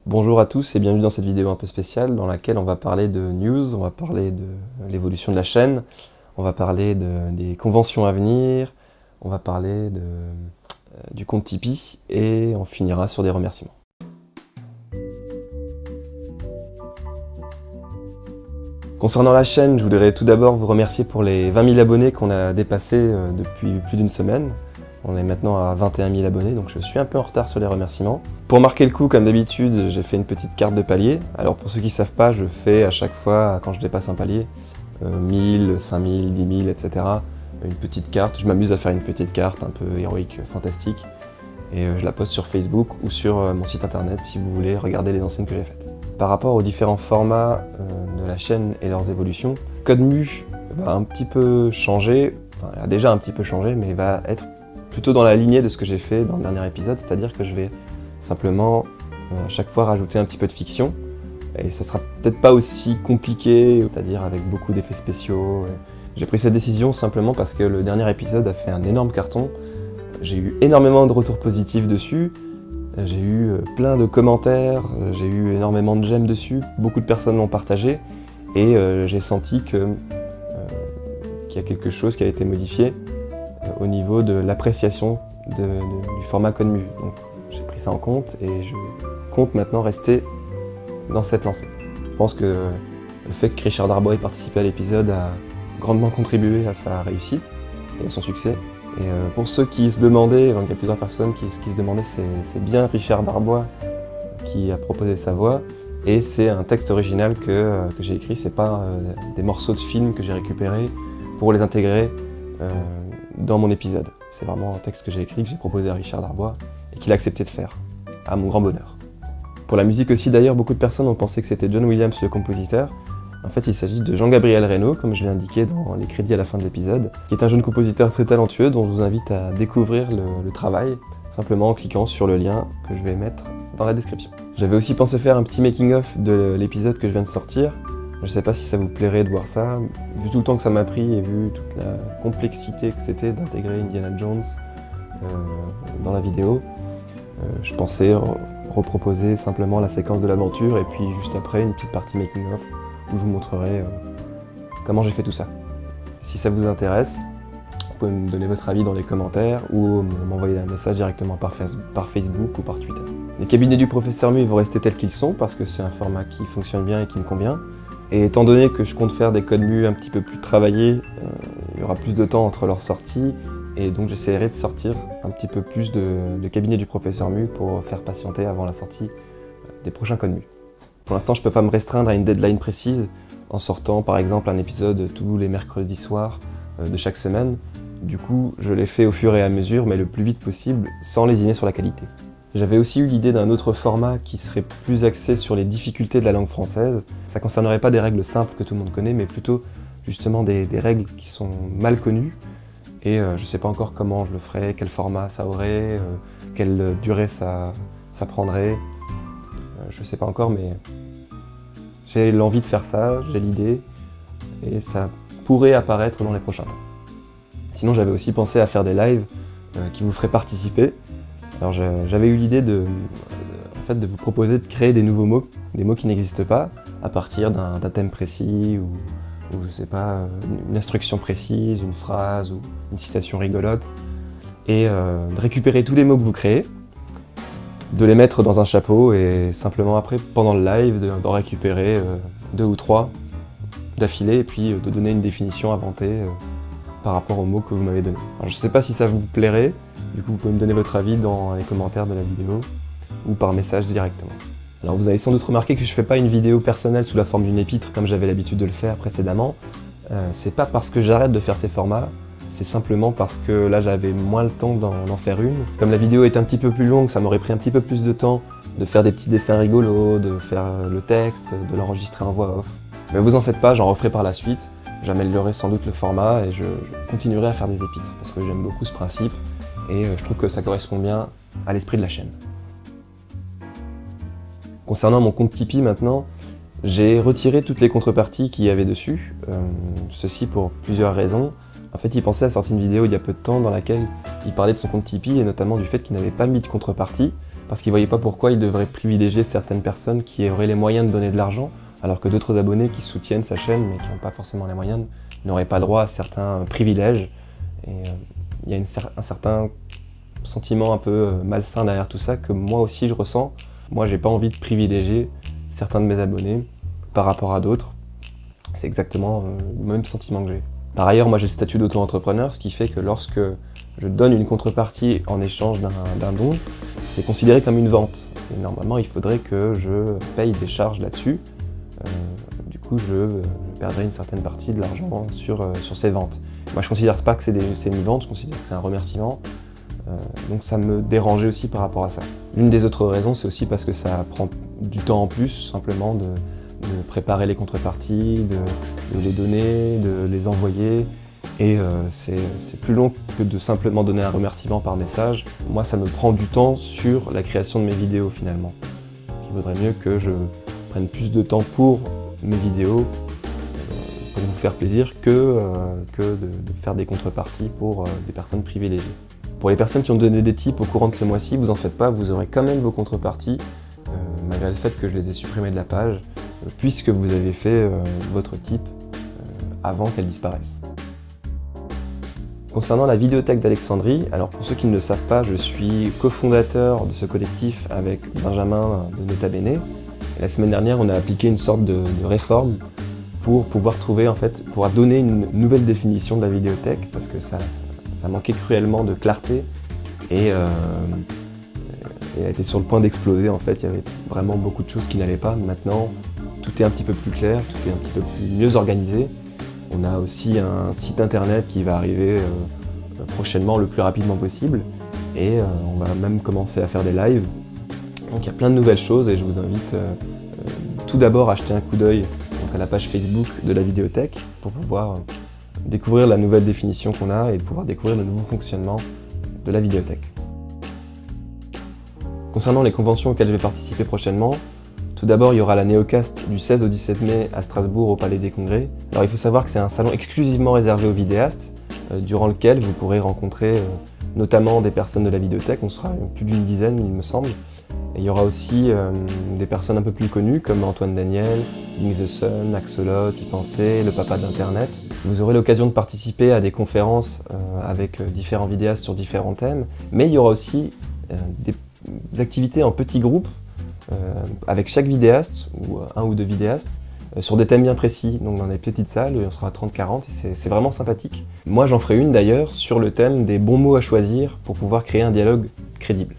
Bonjour à tous et bienvenue dans cette vidéo un peu spéciale dans laquelle on va parler de news, on va parler de l'évolution de la chaîne, on va parler des conventions à venir, on va parler du compte Tipeee et on finira sur des remerciements. Concernant la chaîne, je voudrais tout d'abord vous remercier pour les 20 000 abonnés qu'on a dépassés depuis plus d'une semaine. On est maintenant à 21 000 abonnés, donc je suis un peu en retard sur les remerciements. Pour marquer le coup, comme d'habitude, j'ai fait une petite carte de palier. Alors pour ceux qui ne savent pas, je fais à chaque fois, quand je dépasse un palier, 1000, 5000, 10 000, etc. Une petite carte. Je m'amuse à faire une petite carte un peu héroïque, fantastique. Et je la poste sur Facebook ou sur mon site internet si vous voulez regarder les anciennes que j'ai faites. Par rapport aux différents formats de la chaîne et leurs évolutions, CodeMu va un petit peu changer, enfin il a déjà un petit peu changé, mais il va être plutôt dans la lignée de ce que j'ai fait dans le dernier épisode, c'est-à-dire que je vais simplement à chaque fois rajouter un petit peu de fiction, et ça sera peut-être pas aussi compliqué, c'est-à-dire avec beaucoup d'effets spéciaux. J'ai pris cette décision simplement parce que le dernier épisode a fait un énorme carton, j'ai eu énormément de retours positifs dessus, j'ai eu plein de commentaires, j'ai eu énormément de j'aime dessus, beaucoup de personnes l'ont partagé, et j'ai senti qu'il y a quelque chose qui a été modifié au niveau de l'appréciation du format CodeMu. Donc j'ai pris ça en compte et je compte maintenant rester dans cette lancée. Je pense que le fait que Richard Darbois ait participé à l'épisode a grandement contribué à sa réussite et à son succès. Et pour ceux qui se demandaient, donc il y a plusieurs personnes qui se demandaient, c'est bien Richard Darbois qui a proposé sa voix, et c'est un texte original que j'ai écrit, c'est pas des morceaux de films que j'ai récupérés pour les intégrer dans mon épisode. C'est vraiment un texte que j'ai écrit, que j'ai proposé à Richard Darbois, et qu'il a accepté de faire, à mon grand bonheur. Pour la musique aussi d'ailleurs, beaucoup de personnes ont pensé que c'était John Williams le compositeur. En fait, il s'agit de Jean-Gabriel Reynaud, comme je l'ai indiqué dans les crédits à la fin de l'épisode, qui est un jeune compositeur très talentueux dont je vous invite à découvrir le travail, simplement en cliquant sur le lien que je vais mettre dans la description. J'avais aussi pensé faire un petit making-of de l'épisode que je viens de sortir. Je sais pas si ça vous plairait de voir ça, vu tout le temps que ça m'a pris et vu toute la complexité que c'était d'intégrer Indiana Jones dans la vidéo. Je pensais reproposer simplement la séquence de l'aventure et puis juste après une petite partie making-of où je vous montrerai comment j'ai fait tout ça. Si ça vous intéresse, vous pouvez me donner votre avis dans les commentaires ou m'envoyer un message directement par Facebook ou par Twitter. Les cabinets du professeur Mu vont rester tels qu'ils sont parce que c'est un format qui fonctionne bien et qui me convient. Et étant donné que je compte faire des CodeMu un petit peu plus travaillés, il y aura plus de temps entre leurs sorties, et donc j'essaierai de sortir un petit peu plus de cabinets du professeur Mu pour faire patienter avant la sortie des prochains CodeMu. Pour l'instant, je ne peux pas me restreindre à une deadline précise en sortant par exemple un épisode tous les mercredis soirs de chaque semaine. Du coup, je l'ai fait au fur et à mesure, mais le plus vite possible, sans lésiner sur la qualité. J'avais aussi eu l'idée d'un autre format qui serait plus axé sur les difficultés de la langue française. Ça ne concernerait pas des règles simples que tout le monde connaît, mais plutôt justement des règles qui sont mal connues. Et je ne sais pas encore comment je le ferais, quel format ça aurait, quelle durée ça prendrait. Je ne sais pas encore, mais j'ai l'envie de faire ça, j'ai l'idée, et ça pourrait apparaître dans les prochains temps. Sinon, j'avais aussi pensé à faire des lives qui vous feraient participer. Alors j'avais eu l'idée de vous proposer de créer des nouveaux mots, des mots qui n'existent pas, à partir d'un thème précis ou je sais pas, une instruction précise, une phrase ou une citation rigolote, et de récupérer tous les mots que vous créez, de les mettre dans un chapeau et simplement après, pendant le live, d'en récupérer 2 ou 3 d'affilée et puis de donner une définition inventée par rapport aux mots que vous m'avez donnés. Alors je sais pas si ça vous plairait, du coup vous pouvez me donner votre avis dans les commentaires de la vidéo ou par message directement. Alors vous avez sans doute remarqué que je fais pas une vidéo personnelle sous la forme d'une épître comme j'avais l'habitude de le faire précédemment. C'est pas parce que j'arrête de faire ces formats, c'est simplement parce que là j'avais moins le temps d'en faire une. Comme la vidéo est un petit peu plus longue, ça m'aurait pris un petit peu plus de temps de faire des petits dessins rigolos, de faire le texte, de l'enregistrer en voix off. Mais vous en faites pas, j'en referai par la suite. J'améliorerai sans doute le format et je continuerai à faire des épîtres parce que j'aime beaucoup ce principe et je trouve que ça correspond bien à l'esprit de la chaîne. Concernant mon compte Tipeee maintenant, j'ai retiré toutes les contreparties qu'il y avait dessus, ceci pour plusieurs raisons. En fait, il pensait à sortir une vidéo il y a peu de temps dans laquelle il parlait de son compte Tipeee et notamment du fait qu'il n'avait pas mis de contrepartie parce qu'ils ne voyaient pas pourquoi ils devraient privilégier certaines personnes qui auraient les moyens de donner de l'argent, alors que d'autres abonnés qui soutiennent sa chaîne mais qui n'ont pas forcément les moyens n'auraient pas droit à certains privilèges. Et il y a un certain sentiment un peu malsain derrière tout ça que moi aussi je ressens. Moi, j'ai pas envie de privilégier certains de mes abonnés par rapport à d'autres. C'est exactement le même sentiment que j'ai. Par ailleurs, moi j'ai le statut d'auto-entrepreneur, ce qui fait que lorsque je donne une contrepartie en échange d'un don, c'est considéré comme une vente. Et normalement, il faudrait que je paye des charges là-dessus. Du coup, je perdrai une certaine partie de l'argent sur ces ventes. Moi, je ne considère pas que c'est une vente, je considère que c'est un remerciement. Donc ça me dérangeait aussi par rapport à ça. L'une des autres raisons, c'est aussi parce que ça prend du temps en plus, simplement, de préparer les contreparties, de les donner, de les envoyer. Et c'est plus long que de simplement donner un remerciement par message. Moi, ça me prend du temps sur la création de mes vidéos finalement. Il vaudrait mieux que je prenne plus de temps pour mes vidéos, pour vous faire plaisir, que de faire des contreparties pour des personnes privilégiées. Pour les personnes qui ont donné des tips au courant de ce mois-ci, vous en faites pas, vous aurez quand même vos contreparties, malgré le fait que je les ai supprimées de la page, puisque vous avez fait votre tip avant qu'elle disparaisse. Concernant la vidéothèque d'Alexandrie, alors pour ceux qui ne le savent pas, je suis cofondateur de ce collectif avec Benjamin de Nota Bene. Et la semaine dernière, on a appliqué une sorte de réforme pour pouvoir trouver, en fait, pour donner une nouvelle définition de la vidéothèque, parce que ça manquait cruellement de clarté et elle était sur le point d'exploser. En fait, il y avait vraiment beaucoup de choses qui n'allaient pas. Maintenant, tout est un petit peu plus clair, tout est un petit peu mieux organisé. On a aussi un site internet qui va arriver prochainement, le plus rapidement possible, et on va même commencer à faire des lives. Donc il y a plein de nouvelles choses et je vous invite tout d'abord à jeter un coup d'œil à la page Facebook de la vidéothèque pour pouvoir découvrir la nouvelle définition qu'on a et pouvoir découvrir le nouveau fonctionnement de la vidéothèque. Concernant les conventions auxquelles je vais participer prochainement, tout d'abord, il y aura la Néocast du 16 au 17 mai à Strasbourg au Palais des Congrès. Alors il faut savoir que c'est un salon exclusivement réservé aux vidéastes, durant lequel vous pourrez rencontrer notamment des personnes de la vidéothèque. On sera plus d'une dizaine, il me semble. Et il y aura aussi des personnes un peu plus connues comme Antoine Daniel, Link the Sun, Axolot, Y Penser, le papa d'Internet. Vous aurez l'occasion de participer à des conférences avec différents vidéastes sur différents thèmes, mais il y aura aussi des activités en petits groupes avec chaque vidéaste, ou un ou deux vidéastes, sur des thèmes bien précis, donc dans des petites salles, on sera à 30-40 et c'est vraiment sympathique. Moi j'en ferai une d'ailleurs sur le thème des bons mots à choisir pour pouvoir créer un dialogue crédible.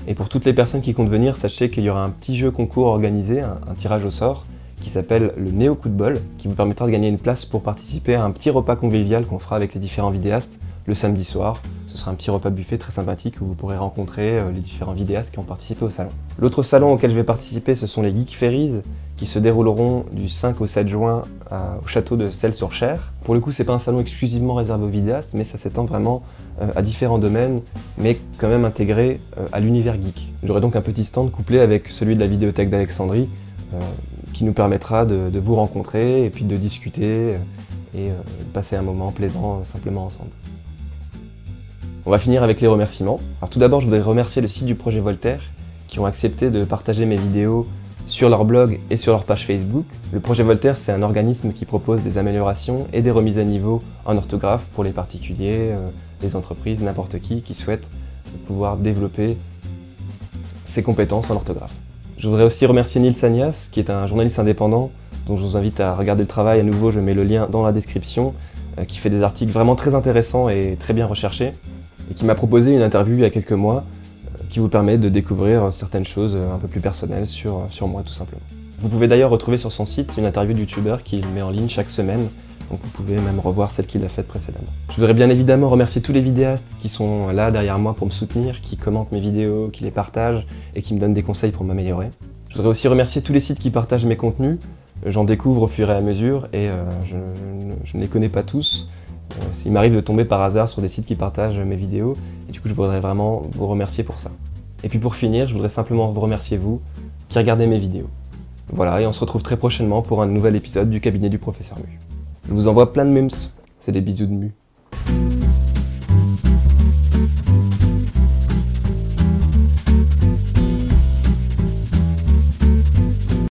Et pour toutes les personnes qui comptent venir, sachez qu'il y aura un petit jeu concours organisé, un tirage au sort, qui s'appelle le Néo Coup de Bol, qui vous permettra de gagner une place pour participer à un petit repas convivial qu'on fera avec les différents vidéastes le samedi soir. Ce sera un petit repas buffet très sympathique où vous pourrez rencontrer les différents vidéastes qui ont participé au salon. L'autre salon auquel je vais participer, ce sont les Geek Ferries, qui se dérouleront du 5 au 7 juin au château de Celles-sur-Cher. Pour le coup, c'est pas un salon exclusivement réservé aux vidéastes, mais ça s'étend vraiment à différents domaines, mais quand même intégré à l'univers geek. J'aurai donc un petit stand couplé avec celui de la vidéothèque d'Alexandrie, qui nous permettra de vous rencontrer et puis de discuter et de passer un moment plaisant simplement ensemble. On va finir avec les remerciements. Alors tout d'abord, je voudrais remercier le site du projet Voltaire qui ont accepté de partager mes vidéos sur leur blog et sur leur page Facebook. Le projet Voltaire, c'est un organisme qui propose des améliorations et des remises à niveau en orthographe pour les particuliers, les entreprises, n'importe qui souhaite pouvoir développer ses compétences en orthographe. Je voudrais aussi remercier Nils Sagnas, qui est un journaliste indépendant dont je vous invite à regarder le travail. À nouveau, je mets le lien dans la description, qui fait des articles vraiment très intéressants et très bien recherchés, et qui m'a proposé une interview il y a quelques mois qui vous permet de découvrir certaines choses un peu plus personnelles sur moi tout simplement. Vous pouvez d'ailleurs retrouver sur son site une interview de youtubeur qu'il met en ligne chaque semaine, donc vous pouvez même revoir celle qu'il a faite précédemment. Je voudrais bien évidemment remercier tous les vidéastes qui sont là derrière moi pour me soutenir, qui commentent mes vidéos, qui les partagent et qui me donnent des conseils pour m'améliorer. Je voudrais aussi remercier tous les sites qui partagent mes contenus. J'en découvre au fur et à mesure et je ne les connais pas tous. Il m'arrive de tomber par hasard sur des sites qui partagent mes vidéos et du coup je voudrais vraiment vous remercier pour ça. Et puis pour finir, je voudrais simplement vous remercier vous qui regardez mes vidéos. Voilà, et on se retrouve très prochainement pour un nouvel épisode du cabinet du professeur Mu. Je vous envoie plein de memes, c'est des bisous de Mu.